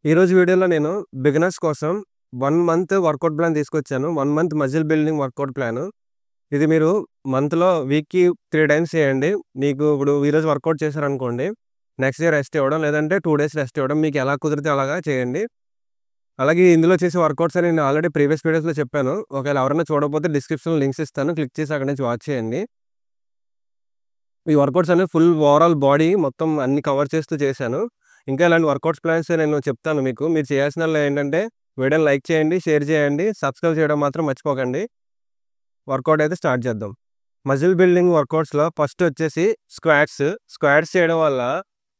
ఈరోజు వీడియోలో నేను బిగినర్స్ కోసం 1 మంత్ వర్కౌట్ ప్లాన్ తీసుకొచ్చాను. 1 month muscle building workout plan. ఇది మీరు మంత్‌లో వీక్‌కి 3 టైమ్స్ చేయండి. మీకు ఇప్పుడు ఈరోజు వర్కౌట్ చేశారనుకోండి, నెక్స్ట్ డే రెస్ట్ ఇవ్వడం, లేదంటే 2 డేస్ రెస్ట్ ఇవ్వడం. మీకు ఎలా కుదిరితే అలాగా చేయండి. అలాగే ఇందులో చేసే వర్కౌట్స్ అని నేను ఆల్రెడీ ప్రీవియస్ వీడియోస్‌లో చెప్పాను. ఒకవేళ ఎవరైనా చూడకపోతే డిస్క్రిప్షన్‌లో లింక్స్ ఇస్తాను. క్లిక్ చేసి అక్కడి నుంచి వాచ్ చేయండి. ఈ వర్కౌట్స్ అనేవి ఫుల్ ఓవరాల్ బాడీ మొత్తం అన్ని కవర్ చేస్తూ చేశాను. ఇంకా ఇలాంటి వర్కౌట్స్ ప్లాన్స్ నేను చెప్తాను మీకు. మీరు చేయాల్సిందల్లా ఏంటంటే వీడియోని లైక్ చేయండి, షేర్ చేయండి, సబ్స్క్రైబ్ చేయడం మాత్రం మర్చిపోకండి. వర్కౌట్ అయితే స్టార్ట్ చేద్దాం. మజిల్ బిల్డింగ్ వర్కౌట్స్‌లో ఫస్ట్ వచ్చేసి స్క్వాట్స్. స్క్వాట్స్ చేయడం వల్ల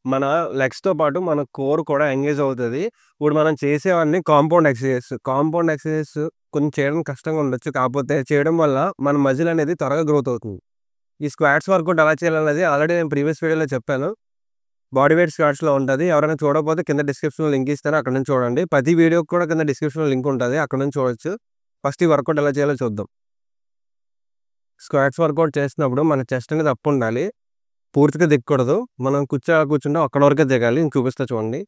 మన లెగ్స్‌తో పాటు మన కోర్ కూడా ఎంగేజ్ అవుతది. ఇప్పుడు మనం చేసేవన్నీ కాంపౌండ్ ఎక్సర్‌సైజెస్. కాంపౌండ్ ఎక్సర్‌సైజెస్ కొంచెం చేయడం కష్టంగా ఉండొచ్చు. కాకపోతే చేయడం వల్ల మన మజిల్ అనేది త్వరగా గ్రోత్ అవుతుంది. ఈ స్క్వాట్స్ వర్కౌట్ ఎలా చేయాలనేది ఆల్రెడీ నేను ప్రీవియస్ వీడియోలో చెప్పాను. బాడీ వెయిట్ స్క్వాట్స్‌లో ఉంటది. ఎవరైనా చూడకపోతే కింద డిస్క్రిప్షన్‌లో లింక్ ఇస్తాను. అక్కడి నుంచి చూడండి. ప్రతి వీడియోకి కూడా కింద డిస్క్రిప్షన్‌లో లింక్ ఉంటది. అక్కడి నుంచి చూడొచ్చు. ఫస్ట్ ఈ వర్కౌట్ ఎలా చేయాలో చూద్దాం. స్క్వాట్స్ వర్కౌట్ చేస్తున్నప్పుడు మన చెస్ట్ అనేది అప్ ఉండాలి. పూర్తిగా దిగకూడదు. మనం కూర్చుంటాం అక్కడి వరకే దిగాలి. నేను చూపిస్తా చూడండి.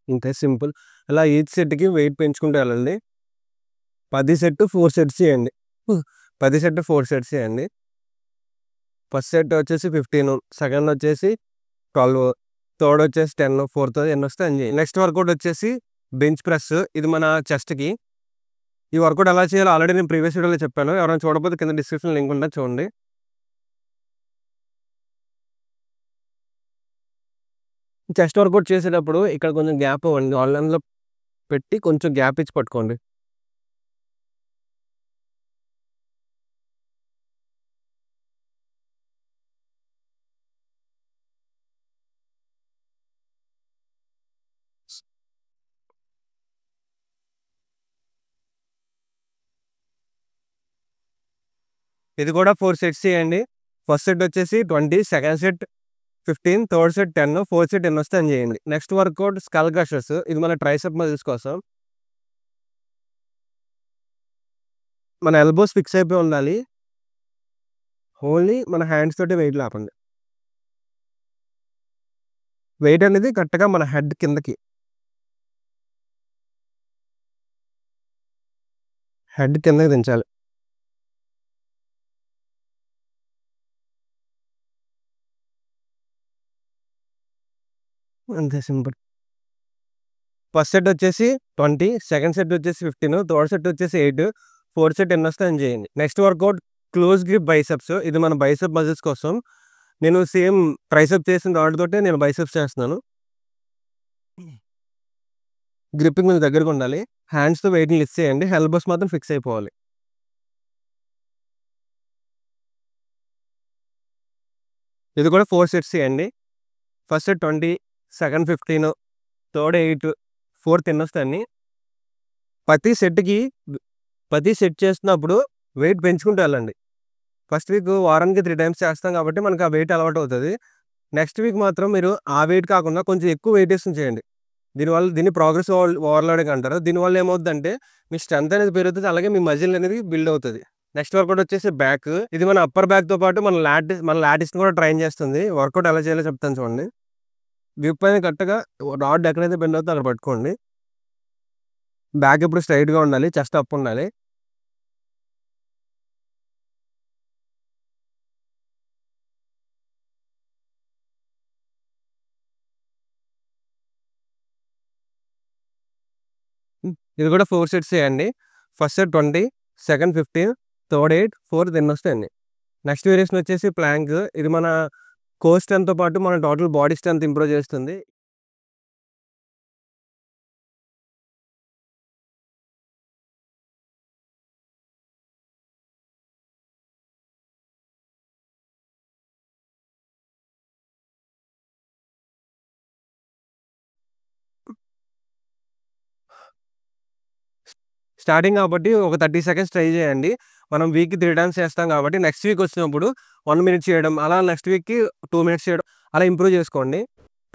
ఇంతే సింపుల్. అలా ఈచ్ సెట్‌కి వెయిట్ పెంచుకుంటూ వెళ్ళండి. 10 సెట్ 4 సెట్స్ చేయండి. 10 సెట్ 4 సెట్స్ చేయండి. ఫస్ట్ సెట్ వచ్చేసి 15, సెకండ్ వచ్చేసి 12, థర్డ్ వచ్చేసి 10, ఫోర్త్ ఎన్నొస్తే అన్ని చేయండి. నెక్స్ట్ వర్కౌట్ వచ్చేసి బెంచ్ ప్రెస్. ఇది మన చెస్ట్‌కి. ఈ వర్కౌట్ ఎలా చేయాలో ఆల్రెడీ నేను ప్రీవియస్ వీడియోలో చెప్పాను. ఎవరైనా చూడకపోతే కింద డిస్క్రిప్షన్‌లో లింక్ ఉంటది చూడండి. చెస్ట్ వర్కౌట్ చేసేటప్పుడు ఇక్కడ కొంచెం గ్యాప్ ఇవ్వండి. ఆన్‌లైన్‌లో పెట్టి కొంచెం గ్యాప్ ఇచ్చి పట్టుకోండి. ఇది కూడా 4 సెట్స్ చేయండి. ఫస్ట్ సెట్ వచ్చేసి 20, second set 15, third set 10, fourth set ఎన్నొస్తే అన్ని చేయండి. Next workout skull crushers. ఇది మన ట్రైసెప్ మజిల్స్ కోసం. మన ఎల్బోస్ ఫిక్స్ అయిపోయి ఉండాలి. ఓన్లీ మన హ్యాండ్స్ తోటి వెయిట్ లేపండి. వెయిట్ అనేది కరెక్ట్‌గా మన హెడ్ కిందకి. హెడ్ కిందకి దించాలి. అంతే సింపుల్. ఫస్ట్ సెట్ వచ్చేసి 20, సెకండ్ సెట్ వచ్చేసి 15, థర్డ్ సెట్ వచ్చేసి 8, ఫోర్త్ సెట్ ఎన్నొస్తే అన్ని చేయండి. Next work out close grip biceps. ఇది మన బైసెప్ మజిల్స్ కోసం. నేను సేమ్ ట్రైసెప్ చేసిన దానితోటే నేను బైసెప్స్ చేస్తున్నాను. గ్రిప్పింగ్ కొంచెం దగ్గరగా ఉండాలి. హ్యాండ్స్‌తో వెయిట్‌ని లిఫ్ట్ చేయండి. ఎల్బోస్ మాత్రం ఫిక్స్ అయిపోవాలి. ఇది కూడా 4 సెట్స్ చేయండి. First set 20, second 15, third 8, fourth ఎన్నొస్తే అన్ని. ప్రతి సెట్‌కి ప్రతి సెట్ చేస్తున్నప్పుడు వెయిట్ పెంచుకుంటూ వెళ్ళండి. ఫస్ట్ వీక్ వారానికి 3 టైమ్స్ చేస్తాం కాబట్టి మనకు ఆ వెయిట్ అలవాటవుతది. నెక్స్ట్ వీక్ మాత్రం మీరు ఆ వెయిట్ కాకుండా కొంచెం ఎక్కువ వెయిటేషన్ చేయండి. దీన్ని ప్రోగ్రెస్ ఓవర్‌లోడింగ్ అంటారు. దీనివల్ల ఏమవుద్దంటే మీ స్ట్రెంత్ అనేది పెరుగుతది. అలాగే మీ మజిల్ అనేది బిల్డ్ అవుతది. నెక్స్ట్ వర్కౌట్ వచ్చేసి బ్యాక్. ఇది మన అప్పర్ బ్యాక్‌తో పాటు మన లాటిస్‌ని కూడా ట్రైన్ చేస్తుంది. వర్కౌట్ ఎలా చేయాలో చెప్తాను చూడండి. గ్రిప్ అనేది కరెక్ట్‌గా రాడ్ ఎక్కడైతే బెండ్ అవుతుందో అక్కడ పట్టుకోండి. బ్యాక్ ఎప్పుడు స్ట్రెయిట్‌గా ఉండాలి. చెస్ట్ అప్ ఉండాలి. ఇది కూడా 4 సెట్స్ చేయండి. First set 20, second 15, third 8, fourth ఎన్నొస్తే అన్ని. నెక్స్ట్ వేరియేషన్ వచ్చేసి ప్లాంక్. ఇది మన కోర్ స్ట్రెంగ్త్‌తో పాటు మన టోటల్ బాడీ స్ట్రెంగ్త్ ఇంప్రూవ్ చేస్తుంది. స్టార్టింగ్ కాబట్టి ఒక 30 సెకండ్స్ ట్రై చేయండి. మనం వీక్‌కి 3 టైమ్స్ చేస్తాం కాబట్టి నెక్స్ట్ వీక్ వచ్చినప్పుడు 1 మినిట్ చేయడం, అలా నెక్స్ట్ వీక్‌కి 2 మినిట్స్ చేయడం అలా ఇంప్రూవ్ చేసుకోండి.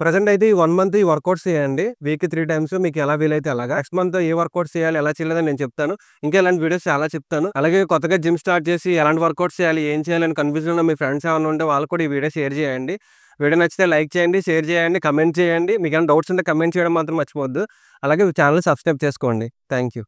ప్రెజెంట్ అయితే ఈ 1 మంత్ ఈ వర్కౌట్స్ చేయండి. వీక్‌కి 3 టైమ్స్ మీకు ఎలా వీలైతే అలాగా. నెక్స్ట్ మంత్ ఏ వర్కౌట్స్ చేయాలి, ఎలా చేయలేదని నేను చెప్తాను. ఇంకా ఇలాంటి వీడియోస్ చాలా చెప్తాను. అలాగే కొత్తగా జిమ్ స్టార్ట్ చేసి ఎలాంటి వర్కౌట్స్ చేయాలి, ఏం చేయాలి అని కన్‌ఫ్యూజన్‌లో మీ ఫ్రెండ్స్ ఏమైనా ఉంటే వాళ్ళకి కూడా ఈ వీడియో షేర్ చేయండి. వీడియో నచ్చితే లైక్ చేయండి, షేర్ చేయండి, కమెంట్ చేయండి. మీకేమైనా డౌట్స్ ఉంటే కమెంట్ చేయడం మాత్రం మర్చిపోవద్దు. అలాగే ఛానెల్‌ని సబ్స్క్రైబ్ చేసుకోండి. Thank you.